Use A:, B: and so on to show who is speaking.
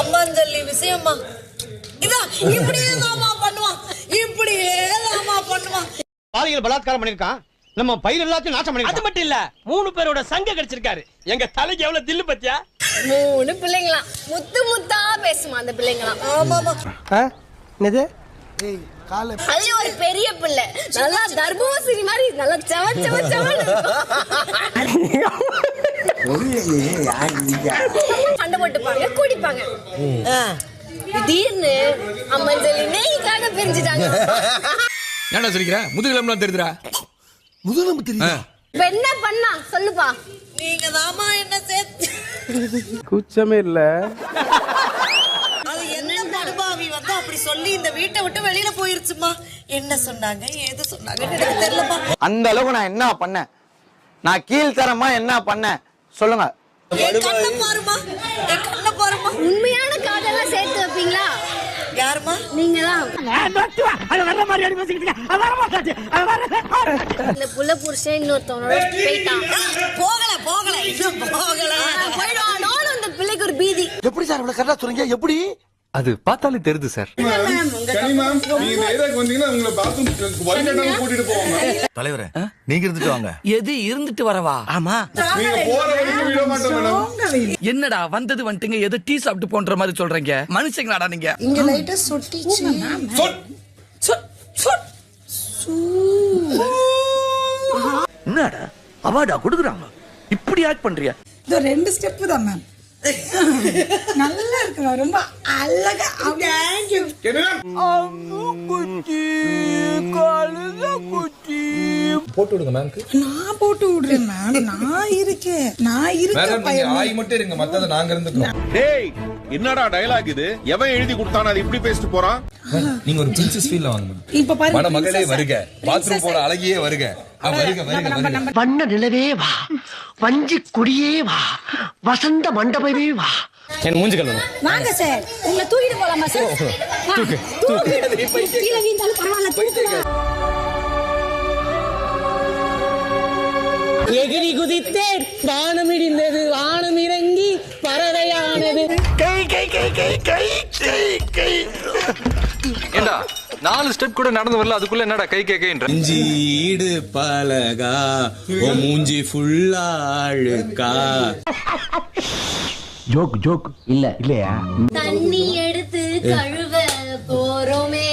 A: அம்மாஞ்சல்லி விஷயமா இதான் இப்படியே தாமா பண்ணுவான், இப்படியே தாமா பண்ணுவான்.
B: பாலியல் பலாத்காரம் பண்ணிருக்கான், நம்ம பயிர் எல்லாத்தையும் நாசம் பண்ணிருக்கான். அது மட்டும் இல்ல, 3 பேரோட சங்க கிடைச்சிருக்காரு. எங்க தலைக்கு எவ்வளவு தில்லு பத்தியா?
C: 3 பிள்ளைங்களா, முத்து முத்தா பேசுமா அந்த பிள்ளைங்களா.
A: ஆமாமா.
D: என்னது?
C: அது ஒரு பெரிய பிள்ளை, நல்லா தர்பூசணி மாதிரி நல்லா செவ செவ செவன்னு சண்டை போட்டுப்பாங்க, குடிப்பாங்க. திடீர்னு அம்மஞ்சலி நெய்க்காக பிரிஞ்சுட்டாங்க.
E: என்ன சொல்லிக்கிற? முதுகெலும்புலாம் தெரியுதுடா.
D: முதுகெலும்பு தெரியுதா?
C: இப்ப என்ன பண்ணா சொல்லுப்பா.
A: நீங்க தாமா என்ன சேர்த்து
D: கூச்சமே இல்ல.
A: அது என்ன படுபாவி வந்து அப்படி சொல்லி இந்த வீட்டை விட்டு வெளியில போயிருச்சுமா. என்ன சொன்னாங்க, ஏது சொன்னாங்க எனக்கு தெரியலமா.
F: அந்த அளவுக்கு நான் என்ன பண்ணேன்? நான் கீழ்த்தரமா என்ன பண்ணேன் சொல்லுங்க.
A: என் கண்ணை பாருமா, என் கண்ணை பாருமா.
C: உண்மையான காதெல்லாம் சேர்த்து வைப்பீங்களா?
A: யாருமா?
C: நீங்கதான். இந்த புள்ள புருஷன் இன்னொருத்தவனோட போயிட்டான்.
A: போகல போகல இன்னும் போகல.
C: போயிடுவானோன்னு அந்த பிள்ளைக்கு ஒரு பீதி.
D: எப்படி சார் இவ்வளவு கரெக்டா சொல்றீங்க? எப்படி?
E: அது பார்த்தாலே தெரியுது சார்.
G: தலைவரே, நீங்க இருந்துட்டு வாங்க.
H: எது இருந்துட்டு வரவா? ஆமா. என்னடா வந்தது வந்துட்டுங்க, எது டீ சாப்பிட்டு போன்ற மாதிரி சொல்றீங்க? மனுஷங்களாடா நீங்க?
A: இங்க லைட்டா சொட்டிச்சு.
H: என்னடா அவார்டா கொடுக்குறாங்க, இப்படி ஆக்ட் பண்றியா?
I: இது 2 ஸ்டெப் தான் மேம். நல்லா இருக்கு, ரொம்ப அழகா.
E: போட்டு விடுங்க மேம்.
I: நான் போட்டு விடுறேன் மேம். நான் இருக்கேன்.
E: ஆய் மட்டும் இருங்க, மத்தத நாங்க இருந்துக்கிறோம்.
G: டேய், என்னடா டயலாக் இது? எவன் எழுதி கொடுத்தானே அது இப்படி பேசிட்டு போறான்?
E: நீங்க ஒரு பிரின்சஸ் ஃபீல்ல வாங்க.
I: இப்ப பாருங்க,
E: மட மகளே வருக, பாத்ரூம் போற அழகியே வருக. வருக வருக வருக.
D: வண்ண நிலவே வா, வஞ்சி கொடியே வா, வசந்த மண்டபமே வா.
B: என் மூஞ்சி கழுவணும்.
C: வாங்க சார், உங்களை தூக்கிட்டு போலாமா சார்? தூக்கு தூக்கு. கீழே வீழ்ந்தாலும் பரவாயில்ல, தூக்கு.
D: எகிரி குதித்தேன், வானம் இடிந்தது, வானம் இறங்கி பறவையானது. கை கை கை கை கை கை கை.
E: ஏண்டா 4 ஸ்டெப் கூட நடந்து வரல, அதுக்குள்ள என்னடா கை கேக்கேன்ற?
H: இஞ்சி ஈடு பலகா, ஓ மூஞ்சி ஃபுல்லா அழுக்கா.
D: ஜோக் ஜோக் இல்ல இல்லையா?
C: தண்ணி எடுத்து கழுவ போறோமே.